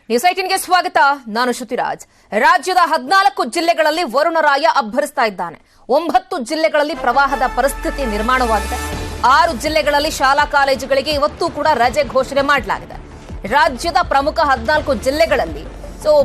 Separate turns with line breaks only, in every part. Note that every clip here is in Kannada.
ನ್ಯೂಸ್ 18ಗೆ ಸ್ವಾಗತ. ನಾನು ಶ್ರುತಿರಾಜ್. ರಾಜ್ಯದ 14 ಜಿಲ್ಲೆಗಳಲ್ಲಿ ವರುಣರಾಯ ಅಬ್ಬರಿಸ್ತಾ ಇದ್ದಾನೆ. 9 ಜಿಲ್ಲೆಗಳಲ್ಲಿ ಪ್ರವಾಹದ ಪರಿಸ್ಥಿತಿ ನಿರ್ಮಾಣವಾಗಿದೆ. 6 ಜಿಲ್ಲೆಗಳಲ್ಲಿ ಶಾಲಾ ಕಾಲೇಜುಗಳಿಗೆ ಇವತ್ತು ಕೂಡ ರಜೆ ಘೋಷಣೆ ಮಾಡಲಾಗಿದೆ. ರಾಜ್ಯದ ಪ್ರಮುಖ 14 ಜಿಲ್ಲೆಗಳಲ್ಲಿ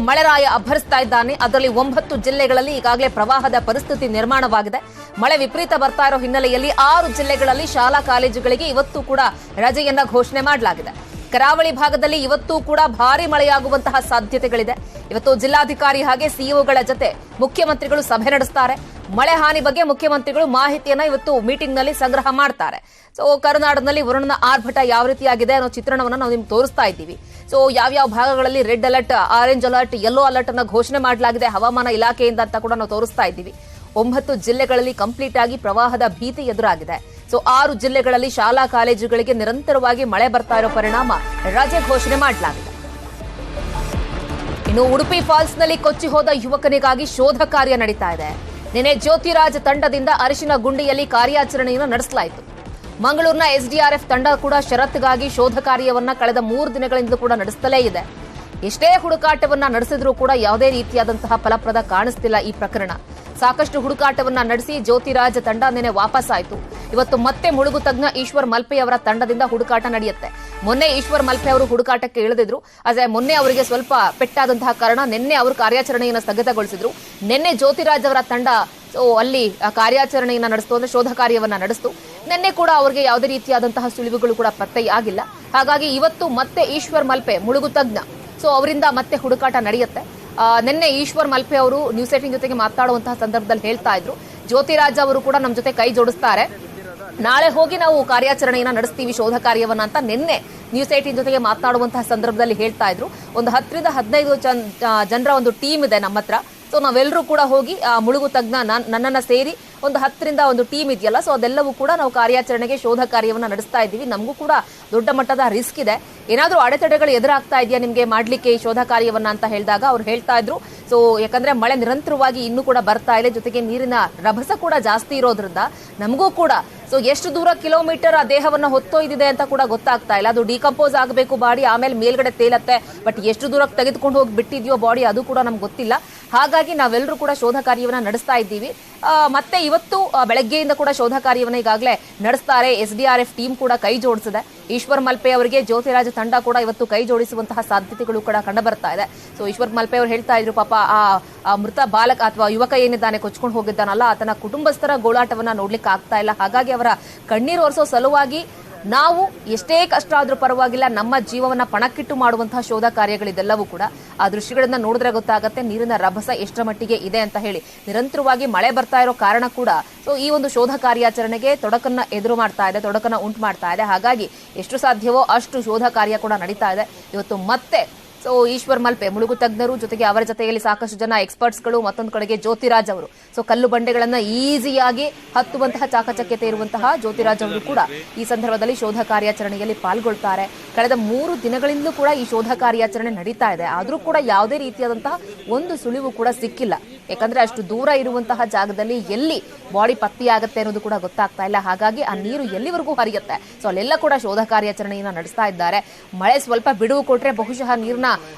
ಮಳೆರಾಯ ಅಬ್ಬರಿಸ್ತಾ ಇದ್ದಾನೆ. ಅದರಲ್ಲಿ 9 ಜಿಲ್ಲೆಗಳಲ್ಲಿ ಈಗಾಗಲೇ ಪ್ರವಾಹದ ಪರಿಸ್ಥಿತಿ ನಿರ್ಮಾಣವಾಗಿದೆ. ಮಳೆ ವಿಪರೀತ ಬರ್ತಾ ಇರೋ ಹಿನ್ನೆಲೆಯಲ್ಲಿ 6 ಜಿಲ್ಲೆಗಳಲ್ಲಿ ಶಾಲಾ ಕಾಲೇಜುಗಳಿಗೆ ಇವತ್ತು ಕೂಡ ರಜೆಯನ್ನ ಘೋಷಣೆ ಮಾಡಲಾಗಿದೆ. ಕರಾವಳಿ ಭಾಗದಲ್ಲಿ ಇವತ್ತು ಕೂಡ ಭಾರಿ ಮಳೆಯಾಗುವಂತಹ ಸಾಧ್ಯತೆಗಳಿದೆ. ಇವತ್ತು ಜಿಲ್ಲಾಧಿಕಾರಿ ಹಾಗೆ ಸಿಇಒಗಳ ಜೊತೆ ಮುಖ್ಯಮಂತ್ರಿಗಳು ಸಭೆ ನಡೆಸುತ್ತಾರೆ. ಮಳೆ ಹಾನಿ ಬಗ್ಗೆ ಮುಖ್ಯಮಂತ್ರಿಗಳು ಮಾಹಿತಿಯನ್ನ ಇವತ್ತು ಮೀಟಿಂಗ್ ನಲ್ಲಿ ಸಂಗ್ರಹ ಮಾಡ್ತಾರೆ. ಕರ್ನಾಟಕದಲ್ಲಿ ವರುಣನ ಆರ್ಭಟ ಯಾವ ರೀತಿಯಾಗಿದೆ ಅನ್ನೋ ಚಿತ್ರಣವನ್ನ ನಾವು ನಿಮ್ಗೆ ತೋರಿಸ್ತಾ ಇದ್ದೀವಿ. ಯಾವ್ಯಾವ ಭಾಗಗಳಲ್ಲಿ red alert, orange alert, yellow alert ಅನ್ನ ಘೋಷಣೆ ಮಾಡಲಾಗಿದೆ ಹವಾಮಾನ ಇಲಾಖೆಯಿಂದ ಅಂತ ಕೂಡ ನಾವು ತೋರಿಸ್ತಾ ಇದ್ದೀವಿ. 9 ಜಿಲ್ಲೆಗಳಲ್ಲಿ ಕಂಪ್ಲೀಟ್ ಆಗಿ ಪ್ರವಾಹದ ಭೀತಿ ಎದುರಾಗಿದೆ. 6 ಜಿಲ್ಲೆಗಳಲ್ಲಿ ಶಾಲಾ ಕಾಲೇಜುಗಳಿಗೆ ನಿರಂತರವಾಗಿ ಮಳೆ ಬರ್ತಾ ಇರೋ ಪರಿಣಾಮ ರಜೆ ಘೋಷಣೆ ಮಾಡಲಾಗಿದೆ. ಇನ್ನು ಉಡುಪಿ ಫಾಲ್ಸ್ನಲ್ಲಿ ಕೊಚ್ಚಿ ಹೋದ ಯುವಕನಿಗಾಗಿ ಶೋಧ ಕಾರ್ಯ ನಡೀತಾ ಇದೆ. ನಿನ್ನೆ ಜ್ಯೋತಿರಾಜ್ ತಂಡದಿಂದ ಅರಿಶಿನ ಗುಂಡಿಯಲ್ಲಿ ಕಾರ್ಯಾಚರಣೆಯನ್ನು ನಡೆಸಲಾಯಿತು. ಮಂಗಳೂರಿನ ಎಸ್ಡಿಆರ್ಎಫ್ ತಂಡ ಕೂಡ ಷರತ್ತಿಗಾಗಿ ಶೋಧ ಕಾರ್ಯವನ್ನ ಕಳೆದ 3 ದಿನಗಳಿಂದ ಕೂಡ ನಡೆಸುತ್ತಲೇ ಇದೆ. ಎಷ್ಟೇ ಹುಡುಕಾಟವನ್ನ ನಡೆಸಿದ್ರೂ ಕೂಡ ಯಾವುದೇ ರೀತಿಯಾದಂತಹ ಫಲಪ್ರದ ಕಾಣಿಸ್ತಿಲ್ಲ ಈ ಪ್ರಕರಣ. ಸಾಕಷ್ಟು ಹುಡುಕಾಟವನ್ನ ನಡೆಸಿ ಜ್ಯೋತಿರಾಜ್ ತಂಡ ನಿನ್ನೆ ವಾಪಸ್ ಆಯಿತು. ಇವತ್ತು ಮತ್ತೆ ಮುಳುಗು ತಜ್ಞ ಈಶ್ವರ್ ಮಲ್ಪೆ ಅವರ ತಂಡದಿಂದ ಹುಡುಕಾಟ ನಡೆಯುತ್ತೆ. ಮೊನ್ನೆ ಈಶ್ವರ್ ಮಲ್ಪೆ ಅವರು ಹುಡುಕಾಟಕ್ಕೆ ಇಳಿದಿದ್ರು. ಆದರೆ ಮೊನ್ನೆ ಅವರಿಗೆ ಸ್ವಲ್ಪ ಪೆಟ್ಟಾದಂತಹ ಕಾರಣ ನಿನ್ನೆ ಅವರು ಕಾರ್ಯಾಚರಣೆಯನ್ನು ಸ್ಥಗಿತಗೊಳಿಸಿದ್ರು. ನಿನ್ನೆ ಜ್ಯೋತಿರಾಜ್ ಅವರ ತಂಡ ಅಲ್ಲಿ ಕಾರ್ಯಾಚರಣೆಯನ್ನ ನಡೆಸ್ತು, ಅಂದ್ರೆ ಶೋಧ ಕಾರ್ಯವನ್ನ ನಡೆಸ್ತು. ನಿನ್ನೆ ಕೂಡ ಅವರಿಗೆ ಯಾವುದೇ ರೀತಿಯಾದಂತಹ ಸುಳಿವುಗಳು ಕೂಡ ಪತ್ತೆಯಾಗಿಲ್ಲ. ಹಾಗಾಗಿ ಇವತ್ತು ಮತ್ತೆ ಈಶ್ವರ್ ಮಲ್ಪೆ ಮುಳುಗು ತಜ್ಞ ಅವರಿಂದ ಮತ್ತೆ ಹುಡುಕಾಟ ನಡೆಯುತ್ತೆ. ನಿನ್ನೆ ಈಶ್ವರ್ ಮಲ್ಪೆ ಅವರು ನ್ಯೂಸ್ 18 ಜೊತೆಗೆ ಮಾತನಾಡುವಂತಹ ಸಂದರ್ಭದಲ್ಲಿ ಹೇಳ್ತಾ ಇದ್ರು, ಜ್ಯೋತಿರಾಜ್ ಅವರು ಕೂಡ ನಮ್ಮ ಜೊತೆ ಕೈ ಜೋಡಿಸ್ತಾರೆ, ನಾಳೆ ಹೋಗಿ ನಾವು ಕಾರ್ಯಾಚರಣೆಯನ್ನ ನಡೆಸ್ತೀವಿ ಶೋಧ ಕಾರ್ಯವನ್ನ ಅಂತ ನಿನ್ನೆ ನ್ಯೂಸ್ 18 ಜೊತೆಗೆ ಮಾತನಾಡುವಂತಹ ಸಂದರ್ಭದಲ್ಲಿ ಹೇಳ್ತಾ ಇದ್ರು. ಒಂದು 10ರಿಂದ 15 ಜನರ ಒಂದು ಟೀಮ್ ಇದೆ ನಮ್ಮ ಹತ್ರ. ನಾವೆಲ್ಲರೂ ಕೂಡ ಹೋಗಿ ಮುಳುಗು ತಜ್ಞ ನನ್ನನ್ನ ಸೇರಿ ಒಂದು 10ರಿಂದ ಒಂದು ಟೀಮ್ ಇದೆಯಲ್ಲ, ಅದೆಲ್ಲವೂ ಕೂಡ ನಾವು ಕಾರ್ಯಾಚರಣೆಗೆ ಶೋಧ ಕಾರ್ಯವನ್ನ ನಡೆಸ್ತಾ ಇದ್ದೀವಿ. ನಮಗೂ ಕೂಡ ದೊಡ್ಡ ಮಟ್ಟದ ರಿಸ್ಕ್ ಇದೆ. ಏನಾದ್ರೂ ಅಡೆತಡೆಗಳು ಎದುರಾಗ್ತಾ ಇದೆಯಾ ನಿಮ್ಗೆ ಮಾಡ್ಲಿಕ್ಕೆ ಈ ಶೋಧ ಕಾರ್ಯವನ್ನ ಅಂತ ಹೇಳಿದಾಗ ಅವ್ರು ಹೇಳ್ತಾ ಇದ್ರು, ಯಾಕಂದ್ರೆ ಮಳೆ ನಿರಂತರವಾಗಿ ಇನ್ನೂ ಕೂಡ ಬರ್ತಾ ಇದೆ, ಜೊತೆಗೆ ನೀರಿನ ರಭಸ ಕೂಡ ಜಾಸ್ತಿ ಇರೋದ್ರಿಂದ ನಮಗೂ ಕೂಡ ಎಷ್ಟು ದೂರ ಕಿಲೋಮೀಟರ್ ಆ ದೇಹವನ್ನ ಹೊತ್ತೊಯ್ದಿದೆ ಅಂತ ಕೂಡ ಗೊತ್ತಾಗ್ತಾ ಇಲ್ಲ. ಅದು ಡಿಕಂಪೋಸ್ ಆಗಬೇಕು ಬಾಡಿ, ಆಮೇಲೆ ಮೇಲ್ಗಡೆ ತೇಲತ್ತೆ. ಬಟ್ ಎಷ್ಟು ದೂರಕ್ಕೆ ತೆಗೆದುಕೊಂಡು ಹೋಗಿ ಬಿಟ್ಟಿದ್ಯೋ ಬಾಡಿ ಅದು ಕೂಡ ನಮ್ಗೆ ಗೊತ್ತಿಲ್ಲ. ಹಾಗಾಗಿ ನಾವೆಲ್ಲರೂ ಕೂಡ ಶೋಧ ಕಾರ್ಯವನ್ನ ನಡೆಸ್ತಾ ಇದ್ದೀವಿ. ಮತ್ತೆ ಇವತ್ತು ಬೆಳಗ್ಗೆಯಿಂದ ಕೂಡ ಶೋಧ ಕಾರ್ಯವನ್ನ ಈಗಾಗಲೇ ನಡೆಸ್ತಾರೆ. ಎಸ್ಡಿಆರ್ಎಫ್ ಟೀಮ್ ಕೂಡ ಕೈ ಜೋಡಿಸಿದೆ. ಈಶ್ವರ್ ಮಲ್ಪೆ ಅವರಿಗೆ ಜ್ಯೋತಿರಾಜ್ ತಂಡ ಕೂಡ ಇವತ್ತು ಕೈ ಜೋಡಿಸುವಂತಹ ಸಾಧ್ಯತೆಗಳು ಕೂಡ ಕಂಡು ಬರ್ತಾ ಇದೆ. ಈಶ್ವರ್ ಮಲ್ಪೆ ಅವರು ಹೇಳ್ತಾ ಇದ್ರು, ಪಾಪ ಆ ಮೃತ ಬಾಲಕ ಅಥವಾ ಯುವಕ ಏನಿದ್ದಾನೆ ಕೊಚ್ಕೊಂಡು ಹೋಗಿದ್ದಾನಲ್ಲ, ಆತನ ಕುಟುಂಬಸ್ಥರ ಗೋಳಾಟವನ್ನ ನೋಡ್ಲಿಕ್ಕೆ ಆಗ್ತಾ ಇಲ್ಲ. ಹಾಗಾಗಿ ಅವರ ಕಣ್ಣೀರು ಒರೆಸೋ ಸಲುವಾಗಿ ನಾವು ಎಷ್ಟೇ ಕಷ್ಟ ಆದ್ರೂ ಪರವಾಗಿಲ್ಲ, ನಮ್ಮ ಜೀವವನ್ನ ಪಣಕ್ಕಿಟ್ಟು ಮಾಡುವಂತಹ ಶೋಧ ಕಾರ್ಯಗಳಿದೆಲ್ಲವೂ ಕೂಡ ಆ ದೃಶ್ಯಗಳನ್ನ ನೋಡಿದ್ರೆ ಗೊತ್ತಾಗುತ್ತೆ ನೀರಿನ ರಭಸ ಎಷ್ಟರ ಮಟ್ಟಿಗೆ ಇದೆ ಅಂತ ಹೇಳಿ. ನಿರಂತರವಾಗಿ ಮಳೆ ಬರ್ತಾ ಇರೋ ಕಾರಣ ಕೂಡ ಈ ಒಂದು ಶೋಧ ಕಾರ್ಯಾಚರಣೆಗೆ ತೊಡಕನ್ನ ಉಂಟು ಮಾಡ್ತಾ ಇದೆ. ಹಾಗಾಗಿ ಎಷ್ಟು ಸಾಧ್ಯವೋ ಅಷ್ಟು ಶೋಧ ಕಾರ್ಯ ಕೂಡ ನಡೀತಾ ಇದೆ. ಇವತ್ತು ಮತ್ತೆ ಈಶ್ವರ್ ಮಲ್ಪೆ ಮುಳುಗು ತಜ್ಞರು ಜೊತೆಗೆ ಅವರ ಜೊತೆಯಲ್ಲಿ ಸಾಕಷ್ಟು ಜನ ಎಕ್ಸ್ಪರ್ಟ್ಸ್ಗಳು, ಮತ್ತೊಂದು ಕಡೆಗೆ ಜ್ಯೋತಿರಾಜ್ ಅವರು ಕಲ್ಲು ಬಂಡೆಗಳನ್ನ ಈಸಿಯಾಗಿ ಹತ್ತುವಂತಹ ಚಾಕಚಕ್ಯತೆ ಇರುವಂತಹ ಜ್ಯೋತಿರಾಜ್ ಅವರು ಕೂಡ ಈ ಸಂದರ್ಭದಲ್ಲಿ ಶೋಧ ಕಾರ್ಯಾಚರಣೆಯಲ್ಲಿ ಪಾಲ್ಗೊಳ್ತಾರೆ. ಕಳೆದ 3 ದಿನಗಳಿಂದಲೂ ಕೂಡ ಈ ಶೋಧ ಕಾರ್ಯಾಚರಣೆ ನಡೀತಾ ಇದೆ. ಆದ್ರೂ ಕೂಡ ಯಾವುದೇ ರೀತಿಯಾದಂತಹ ಒಂದು ಸುಳಿವು ಕೂಡ ಸಿಕ್ಕಿಲ್ಲ. ಯಾಕಂದ್ರೆ ಅಷ್ಟು ದೂರ ಇರುವಂತಹ ಜಾಗದಲ್ಲಿ ಎಲ್ಲಿ ಬಾಡಿ ಪತ್ತೆಯಾಗುತ್ತೆ ಅನ್ನೋದು ಕೂಡ ಗೊತ್ತಾಗ್ತಾ ಇಲ್ಲ. ಹಾಗಾಗಿ ಆ ನೀರು ಎಲ್ಲಿವರೆಗೂ ಹರಿಯುತ್ತೆ, ಅಲ್ಲೆಲ್ಲ ಕೂಡ ಶೋಧ ಕಾರ್ಯಾಚರಣೆಯನ್ನ ನಡೆಸ್ತಾ ಇದ್ದಾರೆ. ಮಳೆ ಸ್ವಲ್ಪ ಬಿಡುವು ಕೊಟ್ರೆ ಬಹುಶಃ ನೀರಿನ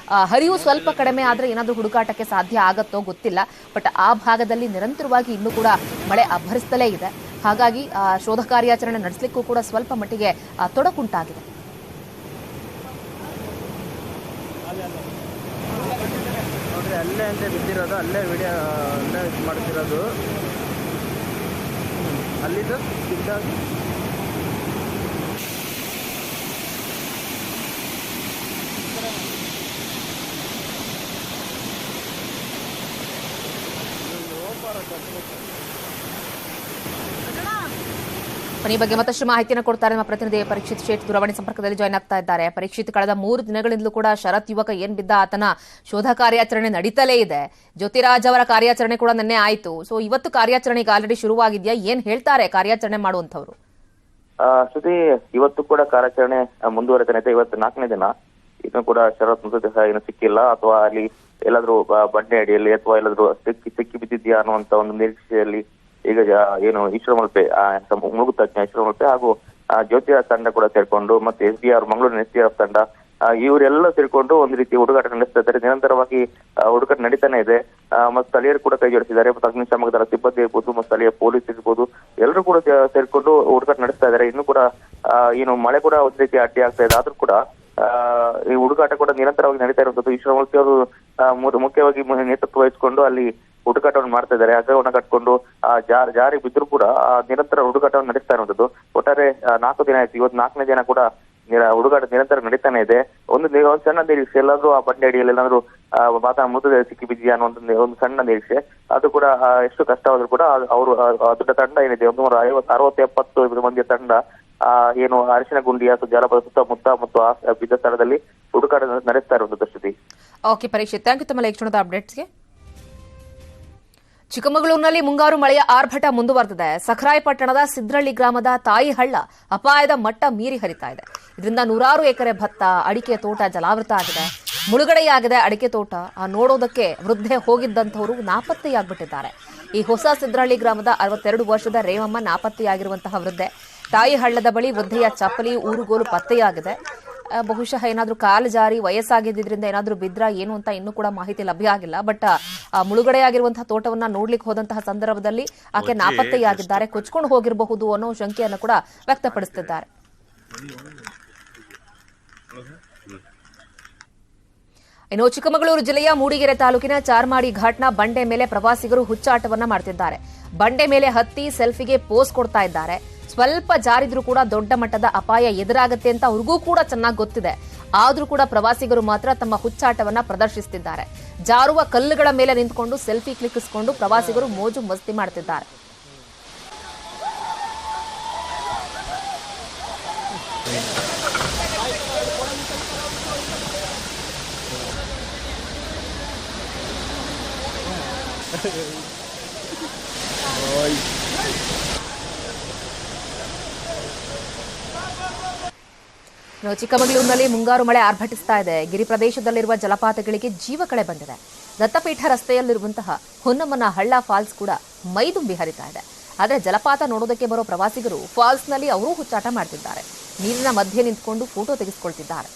ಹರಿವು ಸ್ವಲ್ಪ ಕಡಿಮೆ ಆದ್ರೆ ಏನಾದ್ರೂ ಹುಡುಕಾಟಕ್ಕೆ ಸಾಧ್ಯ ಆಗತ್ತೋ ಗೊತ್ತಿಲ್ಲ. ಬಟ್ ಆ ಭಾಗದಲ್ಲಿ ನಿರಂತರವಾಗಿ ಇನ್ನೂ ಕೂಡ ಮಳೆ ಅಬ್ಬರಿಸ್ತಲೇ ಇದೆ. ಹಾಗಾಗಿ ಶೋಧ ಕಾರ್ಯಾಚರಣೆ ನಡೆಸಲಿಕ್ಕೂ ಕೂಡ ಸ್ವಲ್ಪ ಮಟ್ಟಿಗೆ ತೊಡಕುಂಟಾಗಿದೆ.
ಅಲ್ಲೇ ಅಂತ ಬಿದ್ದಿರೋದು, ಅಲ್ಲೇ ವಿಡಿಯೋ ಅಲ್ಲೇ ಇದು ಮಾಡ್ತಿರೋದು, ಅಲ್ಲಿದ್ದು ಬಿದ್ದಾಗಿ
ಈ ಬಗ್ಗೆ ಮತ್ತಷ್ಟು ಮಾಹಿತಿಯನ್ನು ಕೊಡ್ತಾರೆ ನಮ್ಮ ಪ್ರತಿನಿಧಿ ಪರೀಕ್ಷಿತ್ ಶೇಟ್ ದೂರವಾಣಿ ಸಂಪರ್ಕದಲ್ಲಿ ಜಾಯ್ನ್ ಆಗ್ತಾ ಇದ್ದಾರೆ. ಪರೀಕ್ಷಿತ್, ಕಳೆದ 3 ದಿನಗಳಿಂದಲೂ ಕೂಡ ಶರತ್ ಯುವಕ ಏನ್ ಬಿದ್ದ ಆತನ ಶೋಧ ಕಾರ್ಯಾಚರಣೆ ನಡೀತಲೇ ಇದೆ. ಜ್ಯೋತಿರಾಜ್ ಅವರ ಕಾರ್ಯಾಚರಣೆ ಕೂಡ ನಿನ್ನೆ ಆಯ್ತು. ಇವತ್ತು ಕಾರ್ಯಾಚರಣೆ ಈಗ ಆಲ್ರೆಡಿ ಶುರುವಾಗಿದೆಯಾ? ಏನ್ ಹೇಳ್ತಾರೆ ಕಾರ್ಯಾಚರಣೆ ಮಾಡುವಂತವ್ರು?
ಶ್ರುತಿ, ಇವತ್ತು ಕೂಡ ಕಾರ್ಯಾಚರಣೆ ಮುಂದುವರೆತಾನೆ ಇದೆ. ಇವತ್ತು 4ನೇ ದಿನ. ಇನ್ನು ಕೂಡ ಶರತ್ ಮೃತದೇಹ ಏನು ಸಿಕ್ಕಿಲ್ಲ, ಅಥವಾ ಅಲ್ಲಿ ಎಲ್ಲಾದ್ರೂ ಬಂಡೆ ಅಡಿಯಲ್ಲಿ ಅಥವಾ ಎಲ್ಲಾದ್ರೂ ಸಿಕ್ಕಿ ಬಿದ್ದಿದ್ಯಾ ಅನ್ನುವಂತ ಒಂದು ನಿರೀಕ್ಷೆಯಲ್ಲಿ ಈಗ ಏನು ಈಶ್ವರ ಮಲ್ಪೆ ಮುಳುಗು ತಜ್ಞ ಈಶ್ವರ ಮಲ್ಪೆ ಹಾಗೂ ಜ್ಯೋತಿರಾಜ್ ತಂಡ ಕೂಡ ಸೇರ್ಕೊಂಡು ಮತ್ತೆ ಮಂಗಳೂರಿನ ಎಸ್ಡಿಆರ್ಎಫ್ ತಂಡ ಇವರೆಲ್ಲ ಸೇರ್ಕೊಂಡು ಒಂದು ರೀತಿ ಹುಡುಗಾಟ ನಡೆಸ್ತಾ ಇದ್ದಾರೆ. ನಿರಂತರವಾಗಿ ಹುಡುಗಾಟ ನಡೀತಾನೆ ಇದೆ. ಮತ್ತು ಸ್ಥಳೀಯರು ಕೂಡ ಕೈ ಜೋಡಿಸಿದ್ದಾರೆ. ಮತ್ತು ಅಗ್ನಿಶಾಮಕ ದಳ ಸಿಬ್ಬಂದಿ ಇರ್ಬೋದು, ಮತ್ತು ಸ್ಥಳೀಯ ಪೊಲೀಸ್ ಇರ್ಬೋದು, ಎಲ್ಲರೂ ಕೂಡ ಸೇರ್ಕೊಂಡು ಹುಡುಗಾಟ ನಡೆಸ್ತಾ ಇದ್ದಾರೆ. ಇನ್ನು ಕೂಡ ಏನು ಮಳೆ ಕೂಡ ಒಂದು ರೀತಿ ಅಡ್ಡಿ ಆಗ್ತಾ ಇದೆ. ಆದ್ರೂ ಕೂಡ ಈ ಹುಡುಗಾಟ ಕೂಡ ನಿರಂತರವಾಗಿ ನಡೀತಾ ಇರುವಂತದ್ದು. ಈಶ್ವರಮೂರ್ತಿ ಅವರು ಮುಖ್ಯವಾಗಿ ನೇತೃತ್ವ ವಹಿಸಿಕೊಂಡು ಅಲ್ಲಿ ಹುಡುಕಾಟವನ್ನು ಮಾಡ್ತಾ ಇದ್ದಾರೆ. ಹಗ್ಗವನ್ನ ಕಟ್ಕೊಂಡು ಜಾರಿ ಬಿದ್ದರೂ ಕೂಡ ನಿರಂತರ ಹುಡುಕಾಟವನ್ನು ನಡೆಸ್ತಾ ಇರುವಂತದ್ದು. ಒಟ್ಟಾರೆ 4 ದಿನ ಆಯ್ತು. ಇವತ್ತು 4ನೇ ದಿನ ಕೂಡ ಹುಡುಗಾಟ ನಿರಂತರ ನಡೀತಾನೆ ಇದೆ. ಒಂದು ಸಣ್ಣ ನಿರೀಕ್ಷೆ, ಎಲ್ಲಾದ್ರೂ ಆ ಬಂಡೆ ಅಡಿಯಲ್ಲಿ ಏನಾದ್ರು ಮೃತದೇಹ ಸಿಕ್ಕಿ ಬಿದ್ದಿಯಾ ಅನ್ನೋ ಒಂದು ಸಣ್ಣ ನಿರೀಕ್ಷೆ. ಅದು ಕೂಡ ಎಷ್ಟು ಕಷ್ಟವಾದ್ರೂ ಕೂಡ ಅವರು ದೊಡ್ಡ ತಂಡ ಏನಿದೆ 150-60-70 ಮಂದಿಯ ತಂಡ ಏನು ಅರಿಶಿನ ಗುಂಡಿಯ ಜಲಪಾತ ಸುತ್ತಮುತ್ತ ಮತ್ತು ಬಿದ್ದ ಸ್ಥಳದಲ್ಲಿ ಹುಡುಕಾಟ ನಡೆಸ್ತಾ ಇರುವಂತದ್ದು. ಶ್ರುತಿ.
ಓಕೆ ಪರೀಕ್ಷಿತ್, ಥ್ಯಾಂಕ್ ಯು ತಮ್ಮ ಕ್ಷಣದ ಅಪ್ಡೇಟ್ಸ್ಗೆ. ಚಿಕ್ಕಮಗಳೂರಿನಲ್ಲಿ ಮುಂಗಾರು ಮಳೆಯ ಆರ್ಭಟ ಮುಂದುವರೆದಿದೆ. ಸಖರಾಯಪಟ್ಟಣದ ಸಿದ್ರಳ್ಳಿ ಗ್ರಾಮದ ತಾಯಿಹಳ್ಳ ಅಪಾಯದ ಮಟ್ಟ ಮೀರಿ ಹರಿತಾ ಇದೆ. ಇದರಿಂದ 100 ಎಕರೆ ಭತ್ತ, ಅಡಿಕೆ ತೋಟ ಜಲಾವೃತ ಆಗಿದೆ. ಮುಳುಗಡೆಯಾಗಿದೆ ಅಡಿಕೆ ತೋಟ. ನೋಡೋದಕ್ಕೆ ವೃದ್ಧೆ ಹೋಗಿದ್ದಂಥವರು ನಾಪತ್ತೆಯಾಗ್ಬಿಟ್ಟಿದ್ದಾರೆ. ಈ ಹೊಸ ಸಿದ್ರಳ್ಳಿ ಗ್ರಾಮದ 62 ವರ್ಷದ ರೇವಮ್ಮ ನಾಪತ್ತೆಯಾಗಿರುವಂತಹ ವೃದ್ಧೆ. ತಾಯಿಹಳ್ಳದ ಬಳಿ ವೃದ್ಧೆಯ ಚಪ್ಪಲಿ, ಊರುಗೋಲು ಪತ್ತೆಯಾಗಿದೆ. ಬಹುಶಃ ಏನಾದ್ರೂ ಕಾಲು ಜಾರಿ ವಯಸ್ಸಾಗಿದ್ದರಿಂದ ಏನಾದ್ರೂ ಬಿದ್ರ ಏನು ಅಂತ ಇನ್ನೂ ಕೂಡ ಮಾಹಿತಿ ಲಭ್ಯ ಆಗಿಲ್ಲ. ಬಟ್ ಮುಳುಗಡೆಯಾಗಿರುವಂತಹ ತೋಟವನ್ನ ನೋಡ್ಲಿಕ್ಕೆ ಹೋದಂತಹ ಸಂದರ್ಭದಲ್ಲಿ ಆಕೆ ನಾಪತ್ತೆಯಾಗಿದ್ದಾರೆ. ಕೊಚ್ಕೊಂಡು ಹೋಗಿರಬಹುದು ಅನ್ನೋ ಶಂಕೆಯನ್ನು ಕೂಡ ವ್ಯಕ್ತಪಡಿಸುತ್ತಿದ್ದಾರೆ. ಇನ್ನು ಚಿಕ್ಕಮಗಳೂರು ಜಿಲ್ಲೆಯ ಮೂಡಿಗೆರೆ ತಾಲೂಕಿನ ಚಾರ್ಮಾಡಿ ಘಾಟ್ನ ಬಂಡೆ ಮೇಲೆ ಪ್ರವಾಸಿಗರು ಹುಚ್ಚಾಟವನ್ನ ಮಾಡ್ತಿದ್ದಾರೆ. ಬಂಡೆ ಮೇಲೆ ಹತ್ತಿ ಸೆಲ್ಫಿಗೆ ಪೋಸ್ ಕೊಡ್ತಾ ಇದ್ದಾರೆ. ಸ್ವಲ್ಪ ಜಾರಿದ್ರೂ ಕೂಡ ದೊಡ್ಡ ಮಟ್ಟದ ಅಪಾಯ ಎದುರಾಗುತ್ತೆ ಅಂತ ಅವ್ರಿಗೂ ಕೂಡ ಚೆನ್ನಾಗಿ ಗೊತ್ತಿದೆ. ಆದ್ರೂ ಕೂಡ ಪ್ರವಾಸಿಗರು ಮಾತ್ರ ತಮ್ಮ ಹುಚ್ಚಾಟವನ್ನ ಪ್ರದರ್ಶಿಸುತ್ತಿದ್ದಾರೆ. ಜಾರುವ ಕಲ್ಲುಗಳ ಮೇಲೆ ನಿಂತ್ಕೊಂಡು ಸೆಲ್ಫಿ ಕ್ಲಿಕ್ಕಿಸಿಕೊಂಡು ಪ್ರವಾಸಿಗರು ಮೋಜು ಮಸ್ತಿ ಮಾಡುತ್ತಿದ್ದಾರೆ. ಚಿಕ್ಕಮಗಳೂರಿನಲ್ಲಿ ಮುಂಗಾರು ಮಳೆ ಆರ್ಭಟಿಸ್ತಾ ಇದೆ. ಗಿರಿ ಪ್ರದೇಶದಲ್ಲಿರುವ ಜಲಪಾತಗಳಿಗೆ ಜೀವ ಕಳೆ ಬಂದಿದೆ. ದತ್ತಪೀಠ ರಸ್ತೆಯಲ್ಲಿರುವಂತಹ ಹೊನ್ನಮ್ಮನ ಹಳ್ಳ ಫಾಲ್ಸ್ ಕೂಡ ಮೈದುಂಬಿ ಹರಿತಾ ಇದೆ. ಆದರೆ ಜಲಪಾತ ನೋಡೋದಕ್ಕೆ ಬರೋ ಪ್ರವಾಸಿಗರು ಫಾಲ್ಸ್ನಲ್ಲಿ ಅವರೂ ಹುಚ್ಚಾಟ ಮಾಡ್ತಿದ್ದಾರೆ. ನೀರಿನ ಮಧ್ಯೆ ನಿಂತ್ಕೊಂಡು ಫೋಟೋ ತೆಗೆಸಿಕೊಳ್ತಿದ್ದಾರೆ.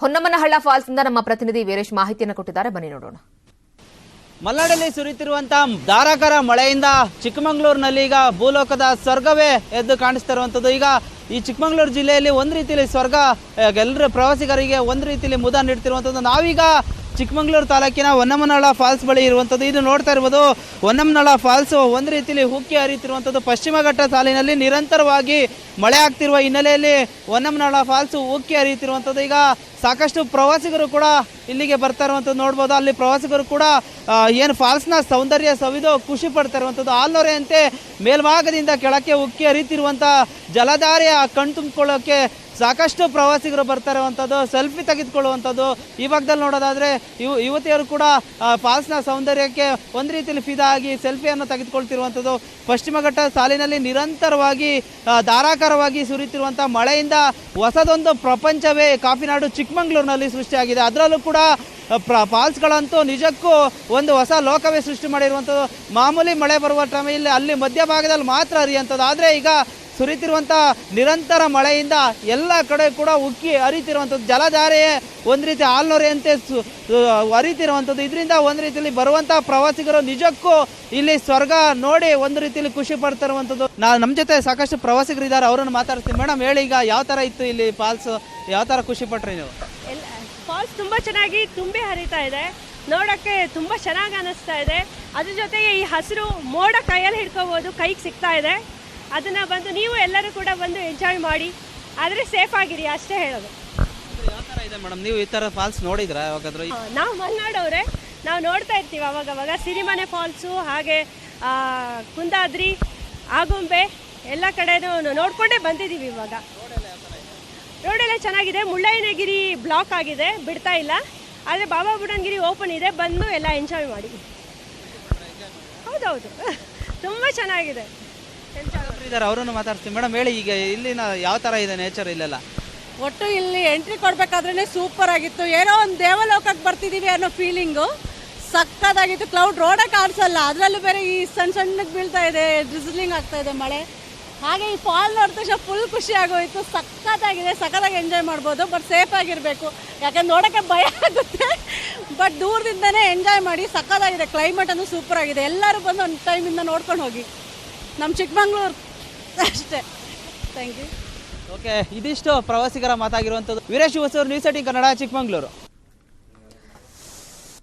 ಹೊನ್ನಮ್ಮನಹಳ್ಳ ಫಾಲ್ಸ್ ಇಂದ ನಮ್ಮ ಪ್ರತಿನಿಧಿ ವೀರೇಶ್ ಮಾಹಿತಿಯನ್ನು ಕೊಟ್ಟಿದ್ದಾರೆ. ಬನ್ನಿ ನೋಡೋಣ.
ಮಲೆನಾಡಲ್ಲಿ ಸುರಿಯುತ್ತಿರುವಂತಹ ಧಾರಾಕಾರ ಮಳೆಯಿಂದ ಚಿಕ್ಕಮಗಳೂರಿನಲ್ಲಿ ಈಗ ಭೂಲೋಕದ ಸ್ವರ್ಗವೇ ಎದ್ದು ಕಾಣಿಸ್ತಾ ಇರುವಂಥದ್ದು. ಈಗ ಈ ಚಿಕ್ಕಮಗಳೂರು ಜಿಲ್ಲೆಯಲ್ಲಿ ಒಂದು ರೀತಿಯಲ್ಲಿ ಸ್ವರ್ಗ ಎಲ್ಲರ ಪ್ರವಾಸಿಗರಿಗೆ ಒಂದು ರೀತಿಯಲ್ಲಿ ಮುದ ನೀಡ್ತಿರುವಂಥದ್ದು. ನಾವೀಗ ಚಿಕ್ಕಮಗಳೂರು ತಾಲೂಕಿನ ಹೊನ್ನಮ್ಮನಹಳ್ಳ ಫಾಲ್ಸ್ ಬಳಿ ಇರುವಂಥದ್ದು. ಇದು ನೋಡ್ತಾ ಇರ್ಬೋದು, ಹೊನ್ನಮ್ಮನಹಳ್ಳ ಫಾಲ್ಸ್ ಒಂದು ರೀತಿಯಲ್ಲಿ ಉಕ್ಕಿ ಹರಿಯುತ್ತಿರುವಂಥದ್ದು. ಪಶ್ಚಿಮ ಘಟ್ಟ ಸಾಲಿನಲ್ಲಿ ನಿರಂತರವಾಗಿ ಮಳೆ ಆಗ್ತಿರುವ ಹಿನ್ನೆಲೆಯಲ್ಲಿ ಹೊನ್ನಮ್ಮನಹಳ್ಳ ಫಾಲ್ಸ್ ಉಕ್ಕಿ ಹರಿಯುತ್ತಿರುವಂಥದ್ದು. ಈಗ ಸಾಕಷ್ಟು ಪ್ರವಾಸಿಗರು ಕೂಡ ಇಲ್ಲಿಗೆ ಬರ್ತಾ ಇರುವಂಥದ್ದು ನೋಡ್ಬೋದು. ಅಲ್ಲಿ ಪ್ರವಾಸಿಗರು ಕೂಡ ಏನು ಫಾಲ್ಸ್ನ ಸೌಂದರ್ಯ ಸವಿದು ಖುಷಿ ಪಡ್ತಾ ಇರುವಂಥದ್ದು. ಆಲ್ನೊರೆಯಂತೆ ಮೇಲ್ಭಾಗದಿಂದ ಕೆಳಕ್ಕೆ ಉಕ್ಕಿ ಹರಿತಿರುವಂಥ ಜಲಧಾರೆಯ ಕಣ್ತುಂಬಿಕೊಳ್ಳೋಕ್ಕೆ ಸಾಕಷ್ಟು ಪ್ರವಾಸಿಗರು ಬರ್ತಾ ಇರುವಂಥದ್ದು, ಸೆಲ್ಫಿ ತೆಗೆದುಕೊಳ್ಳುವಂಥದ್ದು. ಈ ಭಾಗದಲ್ಲಿ ನೋಡೋದಾದರೆ ಯುವತಿಯರು ಕೂಡ ಫಾಲ್ಸ್ನ ಸೌಂದರ್ಯಕ್ಕೆ ಒಂದು ರೀತಿಯಲ್ಲಿ ಫಿದಾ ಆಗಿ ಸೆಲ್ಫಿಯನ್ನು ತೆಗೆದುಕೊಳ್ತಿರುವಂಥದ್ದು. ಪಶ್ಚಿಮ ಘಟ್ಟ ಸಾಲಿನಲ್ಲಿ ನಿರಂತರವಾಗಿ ಧಾರಾಕಾರವಾಗಿ ಸುರಿಯುತ್ತಿರುವಂಥ ಮಳೆಯಿಂದ ಹೊಸದೊಂದು ಪ್ರಪಂಚವೇ ಕಾಫಿನಾಡು ಚಿಕ್ಕಮಗಳೂರಿನಲ್ಲಿ ಸೃಷ್ಟಿಯಾಗಿದೆ. ಅದರಲ್ಲೂ ಕೂಡ ಫಾಲ್ಸ್ಗಳಂತೂ ನಿಜಕ್ಕೂ ಒಂದು ಹೊಸ ಲೋಕವೇ ಸೃಷ್ಟಿ ಮಾಡಿರುವಂಥದ್ದು. ಮಾಮೂಲಿ ಮಳೆ ಬರುವ ಟೈಮಲ್ಲಿ ಅಲ್ಲಿ ಮಧ್ಯಭಾಗದಲ್ಲಿ ಮಾತ್ರ ಹರಿಯುವಂಥದ್ದು. ಆದರೆ ಈಗ ಸುರಿತಿರುವಂಥ ನಿರಂತರ ಮಳೆಯಿಂದ ಎಲ್ಲ ಕಡೆ ಕೂಡ ಉಕ್ಕಿ ಹರಿತಿರುವಂಥದ್ದು. ಜಲಧಾರೆಯೇ ಒಂದು ರೀತಿ ಆಲ್ನೊರೆಯಂತೆ ಹರಿತಿರುವಂಥದ್ದು. ಇದರಿಂದ ಒಂದು ರೀತಿಯಲ್ಲಿ ಬರುವಂಥ ಪ್ರವಾಸಿಗರು ನಿಜಕ್ಕೂ ಇಲ್ಲಿ ಸ್ವರ್ಗ ನೋಡಿ ಒಂದು ರೀತಿಯಲ್ಲಿ ಖುಷಿ ಪಡ್ತಾ ಇರುವಂಥದ್ದು. ನಮ್ಮ ಜೊತೆ ಸಾಕಷ್ಟು ಪ್ರವಾಸಿಗರಿದ್ದಾರೆ, ಅವರನ್ನು ಮಾತಾಡ್ತೀನಿ. ಮೇಡಮ್ ಹೇಳಿ, ಈಗ ಯಾವ ಥರ ಇತ್ತು ಇಲ್ಲಿ ಫಾಲ್ಸ್, ಯಾವ ಥರ ಖುಷಿ ಪಟ್ರಿ ನೀವು?
ಫಾಲ್ಸ್ ತುಂಬ ಚೆನ್ನಾಗಿ ತುಂಬಿ ಹರಿತಾ ಇದೆ, ನೋಡೋಕ್ಕೆ ತುಂಬ ಚೆನ್ನಾಗಿ ಅನ್ನಿಸ್ತಾ ಇದೆ. ಅದ್ರ ಜೊತೆಗೆ ಈ ಹಸಿರು ಮೋಡ ಕೈಯಲ್ಲಿ ಹಿಡ್ಕೋಬೋದು, ಕೈಗೆ ಸಿಗ್ತಾ ಇದೆ. ಅದನ್ನು ಬಂದು ನೀವು ಎಲ್ಲರೂ ಕೂಡ ಬಂದು ಎಂಜಾಯ್ ಮಾಡಿ, ಆದರೆ ಸೇಫ್ ಆಗಿರಿ ಅಷ್ಟೇ ಹೇಳೋದು.
ಯಾವ ಥರ ಇದೆ ಮೇಡಮ್, ನೀವು ಈ ಥರ ಫಾಲ್ಸ್ ನೋಡಿದ್ರಾ ಯಾವಾಗಾದ್ರೂ?
ನಾವು ಮಲೆನಾಡವ್ರೆ, ನಾವು ನೋಡ್ತಾ ಇರ್ತೀವಿ ಅವಾಗವಾಗ. ಸಿರಿಮನೆ ಫಾಲ್ಸು, ಹಾಗೆ ಕುಂದಾದ್ರಿ, ಆಗುಂಬೆ ಎಲ್ಲ ಕಡೆನೂ ನೋಡ್ಕೊಂಡೇ ಬಂದಿದ್ದೀವಿ. ಇವಾಗ ರೋಡೆಲ್ಲ ಚೆನ್ನಾಗಿದೆ. ಮುಳ್ಳಯ್ಯನಗಿರಿ ಬ್ಲಾಕ್ ಆಗಿದೆ, ಬಿಡ್ತಾ ಇಲ್ಲ. ಆದರೆ ಬಾಬಾ ಬುಡನ್ಗಿರಿ ಓಪನ್ ಇದೆ, ಬಂದು ಎಲ್ಲ ಎಂಜಾಯ್ ಮಾಡಿ. ಹೌದೌದು ತುಂಬ ಚೆನ್ನಾಗಿದೆ.
ಇದ್ದಾರೆ, ಅವರನ್ನು ಮಾತಾಡ್ತೀವಿ. ಮೇಡಮ್ ಹೇಳಿ, ಈಗ ಇಲ್ಲಿನ ಯಾವ ಥರ ಇದೆ ನೇಚರ್ ಇಲ್ಲೆಲ್ಲ?
ಒಟ್ಟು ಇಲ್ಲಿ ಎಂಟ್ರಿ ಕೊಡಬೇಕಾದ್ರೇ ಸೂಪರ್ ಆಗಿತ್ತು. ಏನೋ ಒಂದು ದೇವಲೋಕಕ್ಕೆ ಬರ್ತಿದ್ದೀವಿ ಅನ್ನೋ ಫೀಲಿಂಗು ಸಕ್ಕತ್ತಾಗಿತ್ತು. ಕ್ಲೌಡ್ ರೋಡೇ ಕಾಣಿಸಲ್ಲ, ಅದರಲ್ಲೂ ಬೇರೆ ಈ ಸಣ್ಣಗೆ ಬೀಳ್ತಾ ಇದೆ, ಡ್ರಿಸ್ಲಿಂಗ್ ಆಗ್ತಾ ಇದೆ ಮಳೆ. ಹಾಗೆ ಈ ಫಾಲ್ ನೋಡಿದ ತಕ್ಷಣ ಫುಲ್ ಖುಷಿ ಆಗೋಯ್ತು. ಸಕ್ಕತ್ತಾಗಿದೆ, ಸಕ್ಕತ್ತಾಗಿ ಎಂಜಾಯ್ ಮಾಡ್ಬೋದು. ಬಟ್ ಸೇಫ್ ಆಗಿರಬೇಕು, ಯಾಕಂದ್ರೆ ನೋಡೋಕ್ಕೆ ಭಯ ಆಗುತ್ತೆ. ಬಟ್ ದೂರದಿಂದನೇ ಎಂಜಾಯ್ ಮಾಡಿ. ಸಕ್ಕತ್ತಾಗಿದೆ, ಕ್ಲೈಮೇಟ್ ಅನ್ನು ಸೂಪರ್ ಆಗಿದೆ. ಎಲ್ಲರೂ ಬಂದು ಒಂದು ಟೈಮಿಂದ ನೋಡ್ಕೊಂಡು ಹೋಗಿ. ನಮ್ಮ ಚಿಕ್ಕಮಂಗ್ಳೂರು ಅಷ್ಟೇ. Thank you.
ಓಕೆ, ಇದಿಷ್ಟು ಪ್ರವಾಸಿಗರ ಮಾತಾಗಿರುವಂಥದ್ದು. ವೀರೇಶ್ ಹೊಸೂರು, ನ್ಯೂಸ್ 18 ಕನ್ನಡ, ಚಿಕ್ಕಮಂಗ್ಳೂರು.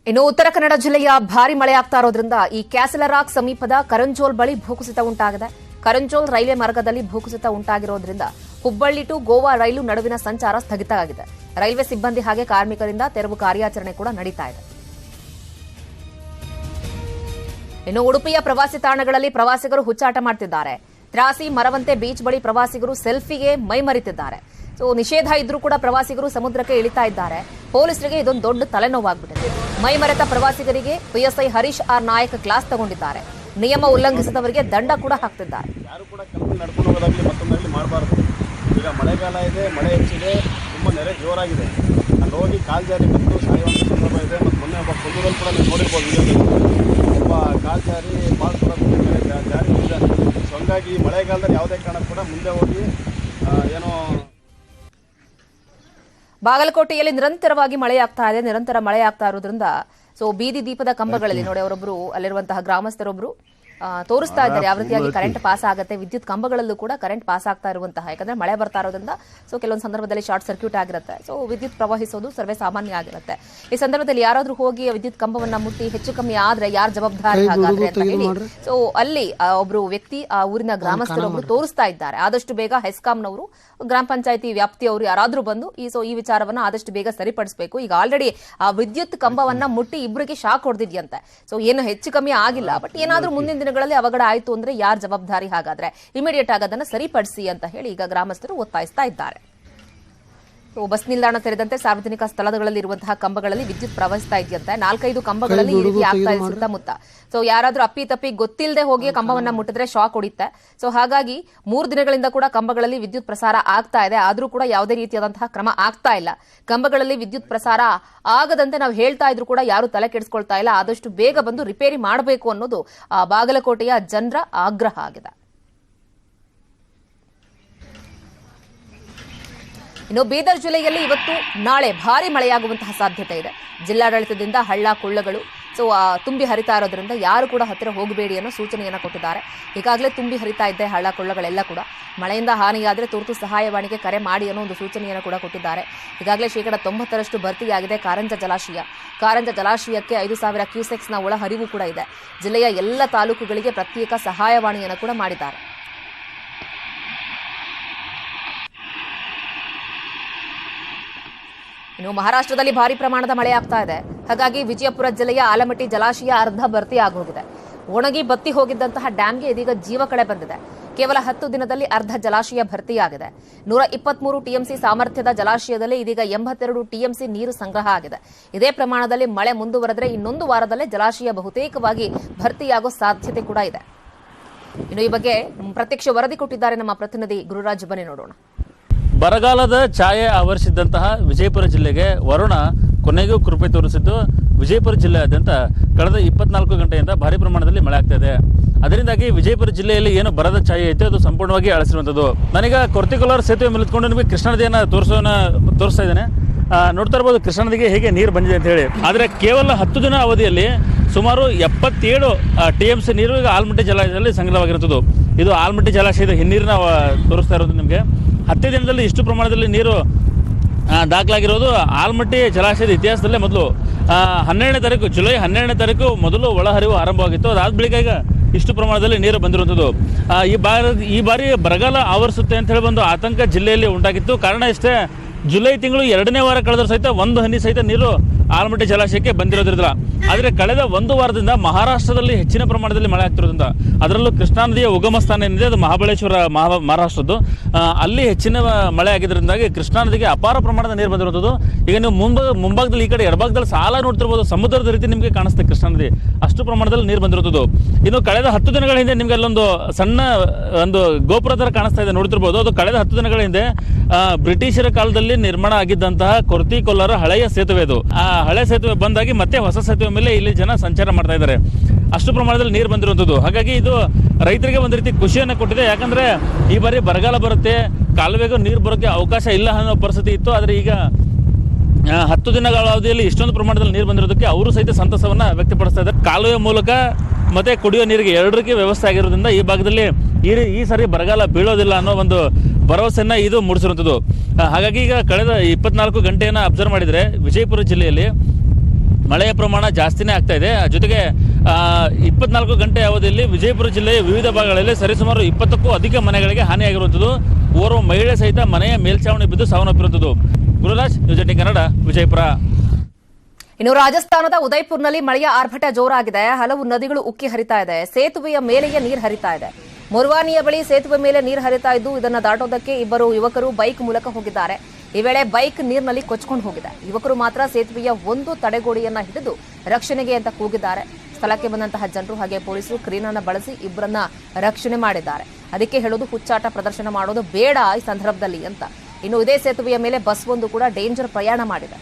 ಇನ್ನು ಉತ್ತರ ಕನ್ನಡ ಜಿಲ್ಲೆಯ ಭಾರಿ ಮಳೆ ಆಗ್ತಾ ಇರೋದ್ರಿಂದ ಈ ಕ್ಯಾಸಲರಾಕ್ ಸಮೀಪದ ಕರಂಜೋಲ್ ಬಳಿ ಭೂಕುಸಿತ ಉಂಟಾಗಿದೆ. ಕರಂಜೋಲ್ ರೈಲ್ವೆ ಮಾರ್ಗದಲ್ಲಿ ಭೂಕುಸಿತ ಉಂಟಾಗಿರೋದ್ರಿಂದ ಹುಬ್ಬಳ್ಳಿ ಟು ಗೋವಾ ರೈಲು ನಡುವಿನ ಸಂಚಾರ ಸ್ಥಗಿತ ಆಗಿದೆ. ರೈಲ್ವೆ ಸಿಬ್ಬಂದಿ ಹಾಗೆ ಕಾರ್ಮಿಕರಿಂದ ತೆರವು ಕಾರ್ಯಾಚರಣೆ ಕೂಡ ನಡೀತಾ ಇದೆ. ಇನ್ನು ಉಡುಪಿಯ ಪ್ರವಾಸಿ ತಾಣಗಳಲ್ಲಿ ಪ್ರವಾಸಿಗರು ಹುಚ್ಚಾಟ ಮಾಡ್ತಿದ್ದಾರೆ. ತ್ರಾಸಿ ಮರವಂತೆ ಬೀಚ್ ಬಳಿ ಪ್ರವಾಸಿಗರು ಸೆಲ್ಫಿಗೆ ಮೈಮರಿತಿದ್ದಾರೆ. ನಿಷೇಧ ಇದ್ರೂ ಕೂಡ ಪ್ರವಾಸಿಗರು ಸಮುದ್ರಕ್ಕೆ ಇಳಿತಾ ಇದ್ದಾರೆ. ಪೊಲೀಸರಿಗೆ ಇದೊಂದು ದೊಡ್ಡ ತಲೆನೋವಾಗ್ಬಿಟ್ಟಿದೆ. ಮೈಮರೆತ ಪ್ರವಾಸಿಗರಿಗೆ PSI Harish R Nayak class ತಗೊಂಡಿದ್ದಾರೆ. ನಿಯಮ ಉಲ್ಲಂಘಿಸಿದವರಿಗೆ ದಂಡ ಕೂಡ ಹಾಕ್ತಿದ್ದಾರೆ.
ಯಾರು ಕೂಡ ಕೆಲವು ನಡ್ಕೊಂಡು ಹೋಗೋದಾಗಲಿ ಮತ್ತೊಂದಾಗಲಿ ಮಾಡಬಾರ್ದು. ಈಗ ಮಳೆಗಾಲ ಇದೆ, ಮಳೆ ಹೆಚ್ಚಿದೆ, ತುಂಬ ನೆರೆ ಜೋರಾಗಿದೆ. ಅಲ್ಲಿ ಹೋಗಿ ಕಾಲು ಜಾರಿ ಬಿದ್ದು ಸಾಯುವಂಥ ಸಂದರ್ಭ ಇದೆ. ಮತ್ತು ಮೊನ್ನೆ ಒಬ್ಬ ಕೊಲ್ಲೂರಲ್ಲಿ ಕೂಡ ನೀವು ನೋಡಿರ್ಬೋದು ವಿಡಿಯೋದಲ್ಲಿ, ಒಬ್ಬ ಕಾಲು ಜಾರಿ ಪಾಲ್ ಕೂಡ ಜಾರಿ ಇದೆ. ಸೊ ಹಂಗಾಗಿ ಈ ಮಳೆಗಾಲದಲ್ಲಿ ಯಾವುದೇ ಕಾರಣಕ್ಕೂ ಕೂಡ ಮುಂದೆ ಹೋಗಿ ಏನೋ.
ಬಾಗಲಕೋಟೆಯಲ್ಲಿ ನಿರಂತರವಾಗಿ ಮಳೆಯಾಗ್ತಾ ಇದೆ. ನಿರಂತರ ಮಳೆಯಾಗ್ತಾ ಇರೋದ್ರಿಂದ ಬೀದಿ ದೀಪದ ಕಂಬಗಳಲ್ಲಿ ನೋಡಿ, ಅವರೊಬ್ಬರು ಅಲ್ಲಿರುವಂತಹ ಗ್ರಾಮಸ್ಥರೊಬ್ಬರು ತೋರಿಸ್ತಾ ಇದ್ದಾರೆ ಯಾವ ರೀತಿಯಾಗಿ ಕರೆಂಟ್ ಪಾಸ್ ಆಗುತ್ತೆ. ವಿದ್ಯುತ್ ಕಂಬಗಳಲ್ಲೂ ಕೂಡ ಕರೆಂಟ್ ಪಾಸ್ ಆಗ್ತಾ ಇರುವಂತಹ, ಯಾಕಂದ್ರೆ ಮಳೆ ಬರ್ತಾ ಇರೋದ್ರಿಂದ ಕೆಲವೊಂದು ಸಂದರ್ಭದಲ್ಲಿ ಶಾರ್ಟ್ ಸರ್ಕ್ಯೂಟ್ ಆಗಿರುತ್ತೆ. ವಿದ್ಯುತ್ ಪ್ರವಹಿಸೋದು ಸರ್ವೇ ಸಾಮಾನ್ಯ ಆಗಿರುತ್ತೆ. ಈ ಸಂದರ್ಭದಲ್ಲಿ ಯಾರಾದ್ರೂ ಹೋಗಿ ವಿದ್ಯುತ್ ಕಂಬವನ್ನ ಮುಟ್ಟಿ ಹೆಚ್ಚು ಕಮ್ಮಿ ಆದ್ರೆ ಯಾರು ಜವಾಬ್ದಾರಿ ಹಾಗಾದ್ರೆ ಅಂತ ಹೇಳಿ ಅಲ್ಲಿ ಒಬ್ರು ವ್ಯಕ್ತಿ, ಆ ಊರಿನ ಗ್ರಾಮಸ್ಥರೊಬ್ರು ತೋರಿಸ್ತಾ ಇದ್ದಾರೆ. ಆದಷ್ಟು ಬೇಗ ಹೆಸ್ಕಾಂನವರು, ಗ್ರಾಮ ಪಂಚಾಯತಿ ವ್ಯಾಪ್ತಿಯವರು ಯಾರಾದ್ರೂ ಬಂದು ಈ ವಿಚಾರವನ್ನ ಆದಷ್ಟು ಬೇಗ ಸರಿಪಡಿಸಬೇಕು. ಈಗ ಆಲ್ರೆಡಿ ಆ ವಿದ್ಯುತ್ ಕಂಬವನ್ನ ಮುಟ್ಟಿ ಇಬ್ಬರಿಗೆ ಶಾಕ್ ಹೊಡೆದಿದ್ಯಂತೆ. ಏನು ಹೆಚ್ಚು ಕಮ್ಮಿ ಆಗಿಲ್ಲ, ಬಟ್ ಏನಾದ್ರೂ ಮುಂದಿನ ದಿನಗಳಲ್ಲಿ ಅವಘಡ ಆಯ್ತು ಅಂದ್ರೆ ಯಾರು ಜವಾಬ್ದಾರಿ ಹಾಗಾದ್ರೆ ಇಮಿಡಿಯೇಟ್ ಆಗಿ ಅದನ್ನ ಸರಿಪಡಿಸಿ ಅಂತ ಹೇಳಿ ಈಗ ಗ್ರಾಮಸ್ಥರು ಒತ್ತಾಯಿಸ್ತಾ ಇದ್ದಾರೆ. ಬಸ್ ನಿಲ್ದಾಣ ಸೇರಿದಂತೆ ಸಾರ್ವಜನಿಕ ಸ್ಥಳಗಳಲ್ಲಿ ಇರುವಂತಹ ಕಂಬಗಳಲ್ಲಿ ವಿದ್ಯುತ್ ಪ್ರವಹಿಸ್ತಾ ಇದೆಯಂತೆ. 4-5 ಕಂಬಗಳಲ್ಲಿ ಈ ರೀತಿ ಆಗ್ತಾ ಇದೆ ಸುತ್ತಮುತ್ತ. ಯಾರಾದ್ರೂ ಅಪ್ಪಿತಪ್ಪಿ ಗೊತ್ತಿಲ್ಲದೆ ಹೋಗಿ ಕಂಬವನ್ನ ಮುಟ್ಟಿದ್ರೆ ಶಾಕ್ ಹೊಡಿತೆ. ಹಾಗಾಗಿ 3 ದಿನಗಳಿಂದ ಕೂಡ ಕಂಬಗಳಲ್ಲಿ ವಿದ್ಯುತ್ ಪ್ರಸಾರ ಆಗ್ತಾ ಇದೆ. ಆದ್ರೂ ಕೂಡ ಯಾವುದೇ ರೀತಿಯಾದಂತಹ ಕ್ರಮ ಆಗ್ತಾ ಇಲ್ಲ. ಕಂಬಗಳಲ್ಲಿ ವಿದ್ಯುತ್ ಪ್ರಸಾರ ಆಗದಂತೆ ನಾವು ಹೇಳ್ತಾ ಇದ್ರು ಕೂಡ ಯಾರು ತಲೆ ಕೆಡಿಸ್ಕೊಳ್ತಾ ಇಲ್ಲ. ಆದಷ್ಟು ಬೇಗ ಬಂದು ರಿಪೇರಿ ಮಾಡಬೇಕು ಅನ್ನೋದು ಬಾಗಲಕೋಟೆಯ ಜನರ ಆಗ್ರಹ ಆಗಿದೆ. ಇನ್ನು ಬೀದರ್ ಜಿಲ್ಲೆಯಲ್ಲಿ ಇವತ್ತು ನಾಳೆ ಭಾರಿ ಮಳೆಯಾಗುವಂತಹ ಸಾಧ್ಯತೆ ಇದೆ. ಜಿಲ್ಲಾಡಳಿತದಿಂದ ಹಳ್ಳ ಕೊಳ್ಳಗಳು ತುಂಬಿ ಹರಿತಾ ಇರೋದ್ರಿಂದ ಯಾರು ಕೂಡ ಹತ್ತಿರ ಹೋಗಬೇಡಿ ಅನ್ನೋ ಸೂಚನೆಯನ್ನು ಕೊಟ್ಟಿದ್ದಾರೆ. ಈಗಾಗಲೇ ತುಂಬಿ ಹರಿತಾ ಇದ್ದೆ ಹಳ್ಳ ಕೊಳ್ಳಗಳೆಲ್ಲ ಕೂಡ. ಮಳೆಯಿಂದ ಹಾನಿಯಾದರೆ ತುರ್ತು ಸಹಾಯವಾಣಿಗೆ ಕರೆ ಮಾಡಿ ಅನ್ನೋ ಒಂದು ಸೂಚನೆಯನ್ನು ಕೂಡ ಕೊಟ್ಟಿದ್ದಾರೆ. ಈಗಾಗಲೇ 90% ಭರ್ತಿಯಾಗಿದೆ ಕಾರಂಜ ಜಲಾಶಯ. ಕಾರಂಜ ಜಲಾಶಯಕ್ಕೆ 5,000 ಕ್ಯೂಸೆಕ್ಸ್ನ ಒಳಹರಿವು ಕೂಡ ಇದೆ. ಜಿಲ್ಲೆಯ ಎಲ್ಲ ತಾಲೂಕುಗಳಿಗೆ ಪ್ರತ್ಯೇಕ ಸಹಾಯವಾಣಿಯನ್ನು ಕೂಡ ಮಾಡಿದ್ದಾರೆ. ಇನ್ನು ಮಹಾರಾಷ್ಟ್ರದಲ್ಲಿ ಭಾರಿ ಪ್ರಮಾಣದ ಮಳೆ ಆಗ್ತಾ ಇದೆ. ಹಾಗಾಗಿ ವಿಜಯಪುರ ಜಿಲ್ಲೆಯ ಆಲಮಟ್ಟಿ ಜಲಾಶಯ ಅರ್ಧ ಭರ್ತಿ ಆಗೋಗಿದೆ. ಒಣಗಿ ಬತ್ತಿ ಹೋಗಿದ್ದಂತಹ ಡ್ಯಾಂಗೆ ಇದೀಗ ಜೀವ ಕಳೆ ಬಂದಿದೆ. ಕೇವಲ 10 ದಿನದಲ್ಲಿ ಅರ್ಧ ಜಲಾಶಯ ಭರ್ತಿಯಾಗಿದೆ. 123 ಟಿಎಂಸಿ ಸಾಮರ್ಥ್ಯದ ಜಲಾಶಯದಲ್ಲಿ ಇದೀಗ 82 ಟಿಎಂಸಿ ನೀರು ಸಂಗ್ರಹ ಆಗಿದೆ. ಇದೇ ಪ್ರಮಾಣದಲ್ಲಿ ಮಳೆ ಮುಂದುವರೆದರೆ ಇನ್ನೊಂದು ವಾರದಲ್ಲೇ ಜಲಾಶಯ ಬಹುತೇಕವಾಗಿ ಭರ್ತಿಯಾಗೋ ಸಾಧ್ಯತೆ ಕೂಡ ಇದೆ. ಇನ್ನು ಈ ಬಗ್ಗೆ ಪ್ರತ್ಯಕ್ಷ ವರದಿ ಕೊಟ್ಟಿದ್ದಾರೆ ನಮ್ಮ ಪ್ರತಿನಿಧಿ ಗುರುರಾಜ್. ಬನ್ನಿ ನೋಡೋಣ.
ಬರಗಾಲದ ಛಾಯೆ ಆವರಿಸಿದ್ದಂತಹ ವಿಜಯಪುರ ಜಿಲ್ಲೆಗೆ ವರುಣ ಕೊನೆಗೂ ಕೃಪೆ ತೋರಿಸಿದ್ದು ವಿಜಯಪುರ ಜಿಲ್ಲೆಯಾದ್ಯಂತ ಕಳೆದ 24 ಗಂಟೆಯಿಂದ ಭಾರಿ ಪ್ರಮಾಣದಲ್ಲಿ ಮಳೆ ಆಗ್ತಾ ಇದೆ. ಅದರಿಂದಾಗಿ ವಿಜಯಪುರ ಜಿಲ್ಲೆಯಲ್ಲಿ ಏನು ಬರದ ಛಾಯೆ ಐತೆ ಅದು ಸಂಪೂರ್ಣವಾಗಿ ಅಳಿಸಿರುವಂಥದ್ದು. ನಾನೀಗ ಕೊರ್ತಿಕೊಲಾರ್ ಸೇತುವೆ ಮೇಲಿದ್ಕೊಂಡು ನಿಮಗೆ ಕೃಷ್ಣಾ ನದಿಯನ್ನು ತೋರಿಸ್ತಾ ಇದ್ದೇನೆ. ನೋಡ್ತಾ ಇರ್ಬೋದು ಕೃಷ್ಣಾ ನದಿಗೆ ಹೇಗೆ ನೀರು ಬಂದಿದೆ ಅಂತ ಹೇಳಿ. ಆದರೆ ಕೇವಲ 10 ದಿನ ಅವಧಿಯಲ್ಲಿ ಸುಮಾರು 77 ಟಿಎಂಸಿ ನೀರು ಈಗ ಆಲಮಟ್ಟಿ ಜಲಾಶಯದಲ್ಲಿ ಸಂಗ್ರಹವಾಗಿರುತ್ತದೆ. ಇದು ಆಲಮಟ್ಟಿ ಜಲಾಶಯದ ಹಿನ್ನೀರನ್ನ ತೋರಿಸ್ತಾ ಇರೋದು ನಿಮಗೆ. 10 ದಿನದಲ್ಲಿ ಇಷ್ಟು ಪ್ರಮಾಣದಲ್ಲಿ ನೀರು ದಾಖಲಾಗಿರೋದು ಆಲಮಟ್ಟಿ ಜಲಾಶಯದ ಇತಿಹಾಸದಲ್ಲೇ ಮೊದಲು. 12ನೇ ತಾರೀಕು ಜುಲೈ 12ನೇ ತಾರೀಕು ಮೊದಲು ಒಳಹರಿವು ಆರಂಭವಾಗಿತ್ತು. ಅದಾದ ಬಳಿಕ ಈಗ ಇಷ್ಟು ಪ್ರಮಾಣದಲ್ಲಿ ನೀರು ಬಂದಿರುವಂಥದ್ದು. ಈ ಬಾರಿ ಬರಗಾಲ ಆವರಿಸುತ್ತೆ ಅಂತ ಹೇಳಿ ಒಂದು ಆತಂಕ ಜಿಲ್ಲೆಯಲ್ಲಿ ಉಂಟಾಗಿತ್ತು. ಕಾರಣ ಇಷ್ಟೇ, ಜುಲೈ ತಿಂಗಳು 2ನೇ ವಾರ ಕಳೆದರೂ ಸಹಿತ ಒಂದು ಹನಿ ಸಹಿತ ನೀರು ಆಲಮಟ್ಟಿ ಜಲಾಶಯಕ್ಕೆ ಬಂದಿರೋದ್ರಿಂದ. ಆದರೆ ಕಳೆದ ಒಂದು ವಾರದಿಂದ ಮಹಾರಾಷ್ಟ್ರದಲ್ಲಿ ಹೆಚ್ಚಿನ ಪ್ರಮಾಣದಲ್ಲಿ ಮಳೆ ಆಗ್ತಿರೋದ್ರಿಂದ, ಅದರಲ್ಲೂ ಕೃಷ್ಣಾ ನದಿಯ ಉಗಮ ಸ್ಥಾನ ಏನಿದೆ ಅದು ಮಹಾಬಳೇಶ್ವರ ಮಹಾರಾಷ್ಟ್ರದ್ದು, ಅಲ್ಲಿ ಹೆಚ್ಚಿನ ಮಳೆ ಆಗಿದ್ದರಿಂದಾಗಿ ಕೃಷ್ಣಾ ನದಿಗೆ ಅಪಾರ ಪ್ರಮಾಣದ ನೀರು ಬಂದಿರೋದು. ಈಗ ನೀವು ಮುಂಭಾಗದಲ್ಲಿ ಈ ಕಡೆ ಎಡಭಾಗದಲ್ಲಿ ಸಾಲ ನೋಡ್ತಿರ್ಬೋದು, ಸಮುದ್ರದ ರೀತಿ ನಿಮಗೆ ಕಾಣಿಸುತ್ತೆ ಕೃಷ್ಣಾ ನದಿ, ಅಷ್ಟು ಪ್ರಮಾಣದಲ್ಲಿ ನೀರು ಬಂದಿರೋದು. ಇನ್ನು ಕಳೆದ 10 ದಿನಗಳ ಹಿಂದೆ ನಿಮ್ಗೆ ಅಲ್ಲೊಂದು ಸಣ್ಣ ಒಂದು ಗೋಪುರ ತರ ಕಾಣಿಸ್ತಾ ಇದೆ, ನೋಡ್ತಿರ್ಬೋದು. ಅದು ಕಳೆದ 10 ದಿನಗಳ ಹಿಂದೆ ಬ್ರಿಟಿಷರ ಕಾಲದಲ್ಲಿ ನಿರ್ಮಾಣ ಆಗಿದ್ದಂತಹ ಕೊರ್ತಿ ಕೊಲ್ಲರ ಹಳೆಯ ಸೇತುವೆ. ಅದು ಆ ಹಳೆ ಸೇತುವೆ ಬಂದಾಗಿ ಮತ್ತೆ ಹೊಸ ಸೇತುವೆ ಮೇಲೆ ಇಲ್ಲಿ ಜನ ಸಂಚಾರ ಮಾಡ್ತಾ ಇದ್ದಾರೆ, ಅಷ್ಟು ಪ್ರಮಾಣದಲ್ಲಿ ನೀರು ಬಂದಿರುವಂಥದ್ದು. ಹಾಗಾಗಿ ಇದು ರೈತರಿಗೆ ಒಂದು ರೀತಿ ಖುಷಿಯನ್ನು ಕೊಟ್ಟಿದೆ. ಯಾಕಂದ್ರೆ ಈ ಬಾರಿ ಬರಗಾಲ ಬರುತ್ತೆ, ಕಾಲುವೆಗೂ ನೀರು ಬರೋಕ್ಕೆ ಅವಕಾಶ ಇಲ್ಲ ಅನ್ನೋ ಪರಿಸ್ಥಿತಿ ಇತ್ತು. ಆದರೆ ಈಗ 10 ದಿನಗಳ ಅವಧಿಯಲ್ಲಿ ಇಷ್ಟೊಂದು ಪ್ರಮಾಣದಲ್ಲಿ ನೀರು ಬಂದಿರೋದಕ್ಕೆ ಅವರು ಸಹಿತ ಸಂತಸವನ್ನ ವ್ಯಕ್ತಪಡಿಸ್ತಾ ಇದ್ದಾರೆ. ಕಾಲುವೆ ಮೂಲಕ ಮತ್ತೆ ಕುಡಿಯೋ ನೀರಿಗೆ ಎರಡರಿಗೆ ವ್ಯವಸ್ಥೆ ಆಗಿರೋದ್ರಿಂದ ಈ ಭಾಗದಲ್ಲಿ ಈ ಸಾರಿ ಬರಗಾಲ ಬೀಳೋದಿಲ್ಲ ಅನ್ನೋ ಒಂದು ಭರವಸೆಯನ್ನ ಇದು ಮೂಡಿಸಿರುವಂಥದ್ದು. ಹಾಗಾಗಿ ಈಗ ಕಳೆದ 24 ಗಂಟೆಯನ್ನು ಅಬ್ಸರ್ವ್ ಮಾಡಿದರೆ ವಿಜಯಪುರ ಜಿಲ್ಲೆಯಲ್ಲಿ ಮಳೆಯ ಪ್ರಮಾಣ ಜಾಸ್ತಿನೇ ಆಗ್ತಾ ಇದೆ. ಜೊತೆಗೆ 24 ಗಂಟೆ ಅವಧಿಯಲ್ಲಿ ವಿಜಯಪುರ ಜಿಲ್ಲೆಯ ವಿವಿಧ ಭಾಗಗಳಲ್ಲಿ ಸರಿಸುಮಾರು 20ಕ್ಕೂ ಅಧಿಕ ಮನೆಗಳಿಗೆ ಹಾನಿಯಾಗಿರುವಂಥದ್ದು. ಓರ್ವ ಮಹಿಳೆ ಸಹಿತ ಮನೆಯ ಮೇಲ್ಛಾವಣಿ ಬಿದ್ದು ಸಾವನ್ನಪ್ಪಿರುವಂಥದ್ದು. ಗುರುರಾಜ್, ನ್ಯೂಸ್ 18 ಕನ್ನಡ, ವಿಜಯಪುರ.
ಇನ್ನು ರಾಜಸ್ಥಾನದ ಉದಯ್ಪುರ್ನಲ್ಲಿ ಮಳೆಯ ಆರ್ಭಟ ಜೋರಾಗಿದೆ. ಹಲವು ನದಿಗಳು ಉಕ್ಕಿ ಹರಿತಾ ಇದೆ. ಸೇತುವೆಯ ಮೇಲೆಯೇ ನೀರು ಹರಿತಾ ಇದೆ. ಮುರ್ವಾನಿಯ ಬಳಿ ಸೇತುವೆ ಮೇಲೆ ನೀರು ಹರಿತಾ ಇದ್ದು, ಇದನ್ನು ದಾಟೋದಕ್ಕೆ ಇಬ್ಬರು ಯುವಕರು ಬೈಕ್ ಮೂಲಕ ಹೋಗಿದ್ದಾರೆ. ಈ ವೇಳೆ ಬೈಕ್ ನೀರಿನಲ್ಲಿ ಕೊಚ್ಕೊಂಡು ಹೋಗಿದೆ. ಯುವಕರು ಮಾತ್ರ ಸೇತುವೆಯ ಒಂದು ತಡೆಗೋಡೆಯನ್ನ ಹಿಡಿದು ರಕ್ಷಣೆಗೆ ಅಂತ ಕೂಗಿದ್ದಾರೆ. ಸ್ಥಳಕ್ಕೆ ಬಂದಂತಹ ಜನರು ಹಾಗೆ ಪೊಲೀಸರು ಕ್ರೇನ್ ಅನ್ನು ಬಳಸಿ ಇಬ್ಬರನ್ನ ರಕ್ಷಣೆ ಮಾಡಿದ್ದಾರೆ. ಅದಕ್ಕೆ ಹೇಳೋದು ಹುಚ್ಚಾಟ ಪ್ರದರ್ಶನ ಮಾಡೋದು ಬೇಡ ಈ ಸಂದರ್ಭದಲ್ಲಿ ಅಂತ. ಇನ್ನು ಇದೇ ಸೇತುವೆಯ ಮೇಲೆ ಬಸ್ ಒಂದು ಕೂಡ ಡೇಂಜರ್ ಪ್ರಯಾಣ ಮಾಡಿದೆ.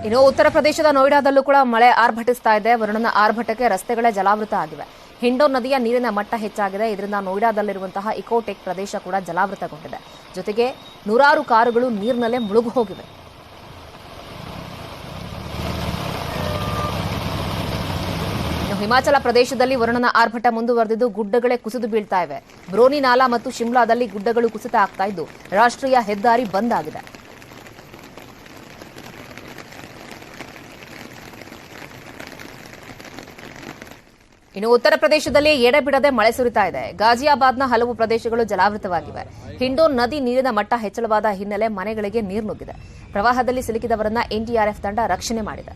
ಇನ್ನು ಉತ್ತರ ಪ್ರದೇಶದ ನೋಯ್ಡಾದಲ್ಲೂ ಕೂಡ ಮಳೆ ಆರ್ಭಟಿಸ್ತಾ ಇದೆ. ವರುಣನ ಆರ್ಭಟಕ್ಕೆ ರಸ್ತೆಗಳೇ ಜಲಾವೃತ ಆಗಿವೆ. ಹಿಂಡೋನ್ ನದಿಯ ನೀರಿನ ಮಟ್ಟ ಹೆಚ್ಚಾಗಿದೆ. ಇದರಿಂದ ನೋಯ್ಡಾದಲ್ಲಿರುವಂತಹ ಇಕೋಟೆಕ್ ಪ್ರದೇಶ ಕೂಡ ಜಲಾವೃತಗೊಂಡಿದೆ. ಜೊತೆಗೆ ನೂರಾರು ಕಾರುಗಳು ನೀರಿನಲ್ಲೇ ಮುಳುಗು ಹೋಗಿವೆ. ಇನ್ನು ಹಿಮಾಚಲ ಪ್ರದೇಶದಲ್ಲಿ ವರುಣನ ಆರ್ಭಟ ಮುಂದುವರೆದಿದ್ದು ಗುಡ್ಡಗಳೇ ಕುಸಿದು ಬೀಳ್ತಾ ಇವೆ. ಬ್ರೋನಿ ನಾಲಾ ಮತ್ತು ಶಿಮ್ಲಾದಲ್ಲಿ ಗುಡ್ಡಗಳು ಕುಸಿತ ಆಗ್ತಾ ಇದ್ದು ರಾಷ್ಟ್ರೀಯ ಹೆದ್ದಾರಿ ಬಂದ್ ಆಗಿದೆ. ಇನ್ನು ಉತ್ತರ ಪ್ರದೇಶದಲ್ಲಿ ಎಡೆಬಿಡದೆ ಮಳೆ ಸುರಿತಾ ಇದೆ. ಗಾಜಿಯಾಬಾದ್ನ ಹಲವು ಪ್ರದೇಶಗಳು ಜಲಾವೃತವಾಗಿವೆ. ಹಿಂಡೋನ್ ನದಿ ನೀರಿನ ಮಟ್ಟ ಹೆಚ್ಚಳವಾದ ಹಿನ್ನೆಲೆ ಮನೆಗಳಿಗೆ ನೀರು ನುಗ್ಗಿದೆ. ಪ್ರವಾಹದಲ್ಲಿ ಸಿಲುಕಿದವರನ್ನ ಎನ್ಡಿಆರ್ಎಫ್ ತಂಡ ರಕ್ಷಣೆ ಮಾಡಿದೆ.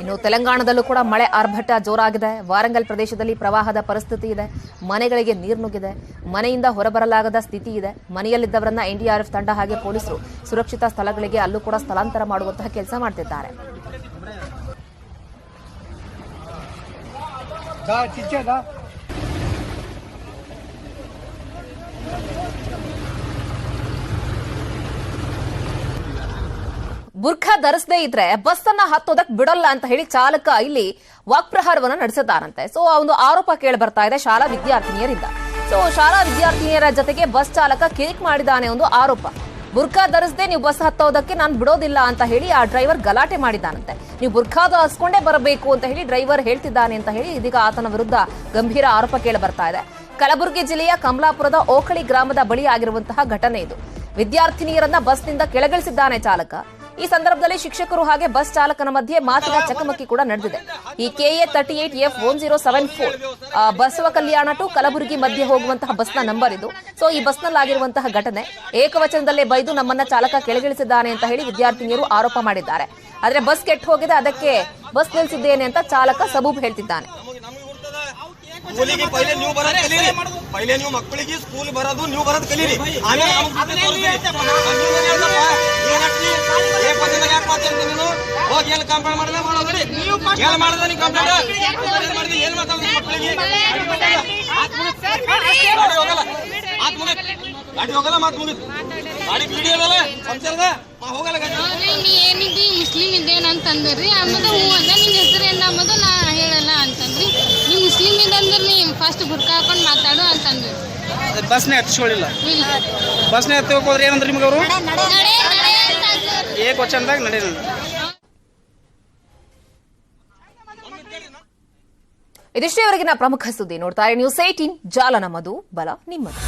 ಇನ್ನು ತೆಲಂಗಾಣದಲ್ಲೂ ಕೂಡ ಮಳೆ ಆರ್ಭಟ ಜೋರಾಗಿದೆ. ವಾರಂಗಲ್ ಪ್ರದೇಶದಲ್ಲಿ ಪ್ರವಾಹದ ಪರಿಸ್ಥಿತಿ ಇದೆ. ಮನೆಗಳಿಗೆ ನೀರು ನುಗ್ಗಿದೆ. ಮನೆಯಿಂದ ಹೊರಬರಲಾಗದ ಸ್ಥಿತಿ ಇದೆ. ಮನೆಯಲ್ಲಿದ್ದವರನ್ನ ಎನ್ಡಿಆರ್ಎಫ್ ತಂಡ ಹಾಗೆ ಪೊಲೀಸರು ಸುರಕ್ಷಿತ ಸ್ಥಳಗಳಿಗೆ ಅಲ್ಲೂ ಕೂಡ ಸ್ಥಳಾಂತರ ಮಾಡುವಂತಹ ಕೆಲಸ ಮಾಡ್ತಿದ್ದಾರೆ. ಬುರ್ಖಾ ಧರಿಸದೇ ಇದ್ರೆ ಬಸ್ ಅನ್ನ ಹತ್ತೋದಕ್ ಬಿಡಲ್ಲ ಅಂತ ಹೇಳಿ ಚಾಲಕ ಇಲ್ಲಿ ವಾಕ್ಪ್ರಹಾರವನ್ನ ನಡೆಸಿದ್ದಾರಂತೆ. ಸೊ ಆ ಒಂದು ಆರೋಪ ಕೇಳಿ ಬರ್ತಾ ಇದೆ ಶಾಲಾ ವಿದ್ಯಾರ್ಥಿನಿಯರಿಂದ. ಸೊ ಶಾಲಾ ವಿದ್ಯಾರ್ಥಿನಿಯರ ಜೊತೆಗೆ ಬಸ್ ಚಾಲಕ ಕಿರಿಕ್ ಮಾಡಿದ್ದಾನೆ ಒಂದು ಆರೋಪ. ಬುರ್ಖಾ ಧರಿಸದೆ ನೀವು ಬಸ್ ಹತ್ತೋದಕ್ಕೆ ನಾನು ಬಿಡೋದಿಲ್ಲ ಅಂತ ಹೇಳಿ ಆ ಡ್ರೈವರ್ ಗಲಾಟೆ ಮಾಡಿದ್ದಾನಂತೆ. ನೀವು ಬುರ್ಖಾದ ಹಸ್ಕೊಂಡೇ ಬರಬೇಕು ಅಂತ ಹೇಳಿ ಡ್ರೈವರ್ ಹೇಳ್ತಿದ್ದಾನೆ ಅಂತ ಹೇಳಿ ಇದೀಗ ಆತನ ವಿರುದ್ಧ ಗಂಭೀರ ಆರೋಪ ಕೇಳಿ ಬರ್ತಾ ಇದೆ. ಕಲಬುರಗಿ ಜಿಲ್ಲೆಯ ಕಮಲಾಪುರದ ಓಕಳಿ ಗ್ರಾಮದ ಬಳಿ ಆಗಿರುವಂತಹ ಘಟನೆ ಇದು. ವಿದ್ಯಾರ್ಥಿನಿಯರನ್ನ ಬಸ್ನಿಂದ ಕೆಳಗಿಳಿಸಿದ್ದಾನೆ ಚಾಲಕ. ಈ ಸಂದರ್ಭದಲ್ಲಿ ಶಿಕ್ಷಕರು ಹಾಗೆ ಬಸ್ ಚಾಲಕನ ಮಧ್ಯೆ ಮಾತಿನ ಚಕಮಕಿ ಕೂಡ ನಡೆದಿದೆ. ಈ KA 38F1074 Basava Kalyan to Kalaburagi ಮಧ್ಯೆ ಹೋಗುವಂತಹ ಬಸ್ನ ನಂಬರ್ ಇದು. ಸೊ ಈ ಬಸ್ನಲ್ಲಾಗಿರುವಂತಹ ಘಟನೆ ಏಕವಚನದಲ್ಲೇ ಬೈದು ನಮ್ಮನ್ನ ಚಾಲಕ ಕೆಳಗಿಳಿಸಿದ್ದಾನೆ ಅಂತ ಹೇಳಿ ವಿದ್ಯಾರ್ಥಿನಿಯರು ಆರೋಪ ಮಾಡಿದ್ದಾರೆ. ಆದ್ರೆ ಬಸ್ ಕೆಟ್ಟು ಹೋಗಿದೆ, ಅದಕ್ಕೆ ಬಸ್ ನಿಲ್ಲಿಸಿದ್ದೇನೆ ಅಂತ ಚಾಲಕ ಸಬೂಬ್ ಹೇಳ್ತಿದ್ದಾನೆ.
ಸ್ಕೂಲಿಗೆ ಪೈಲೆ ನೀವು ಬರೋದು ಕಲೀರಿ. ಪೈಲೆ ನೀವು ಮಕ್ಕಳಿಗೆ ಸ್ಕೂಲ್ ಬರೋದು ನೀವು ಬರೋದು ಕಲೀರಿ. ಆಮೇಲೆ ಹೋಗಿ ಎಲ್ಲಿ ಕಂಪ್ಲೇಂಟ್ ಮಾಡಿದ್ರೆ ಮಾಡೋದ್ರಿ. ಏನ್ ಮಾಡಿದ್ರೆ ನೀವು ಕಂಪ್ಲೇಂಟ್ ಮಾಡಿದ್ರೆ ಏನ್ ಮಾತಾಡಿದ್ರಿ ಮಕ್ಕಳಿಗೆ? ಗಾಡಿ ಹೋಗಲ್ಲ, ಮಾತು ಮುಗಿತು. ಗಾಡಿ ಬಿಡಿ ಅದಲ್ಲ ಸಂಸರ್ದ ಹೋಗಲ್ಲ ಗಾಡಿ.
ಏನಿದ್ದಿ ಮುಸ್ಲಿಂ ಇದ್ದೇನಂತಂದ್ರಿ. ಆಮೇಲೆ ಹೂ ಅಂದ ನಿನ್ನ ಹೆಸರೇನ ಅಂಬುದು ನಾ ಹೇಳಲ್ಲ ಅಂತಂದ್ರಿ. ನೀವು ಮುಸ್ಲಿಂ ಇದಂದ್ರೆ ನೀ ಫಸ್ಟ್ ಬುರ್ಕಾ ಹಾಕೊಂಡು ಮಾತಾಡು ಅಂತಂದ್ರಿ.
ಬಸ್ನೇ ಹತ್ತಿಸ್ಕೊಳ್ಳಿಲ್ಲ. ಬಸ್ನೇ ಹತ್ತಿ ಹೋಗೋದ್ರೆ ಏನಂದ್ರೆ ನಿಮ್ಗೆ ಅವರು
ಏಕವಚನದಾಗ ನಡೆಯೋದು.
ಇದಿಷ್ಟೇವರೆಗಿನ ಪ್ರಮುಖ ಸುದ್ದಿ. ನೋಡ್ತಾರೆ ನ್ಯೂಸ್ 18 ಜಾಲ ನಮ್ಮದು, ಬಲ ನಿಮ್ಮದು.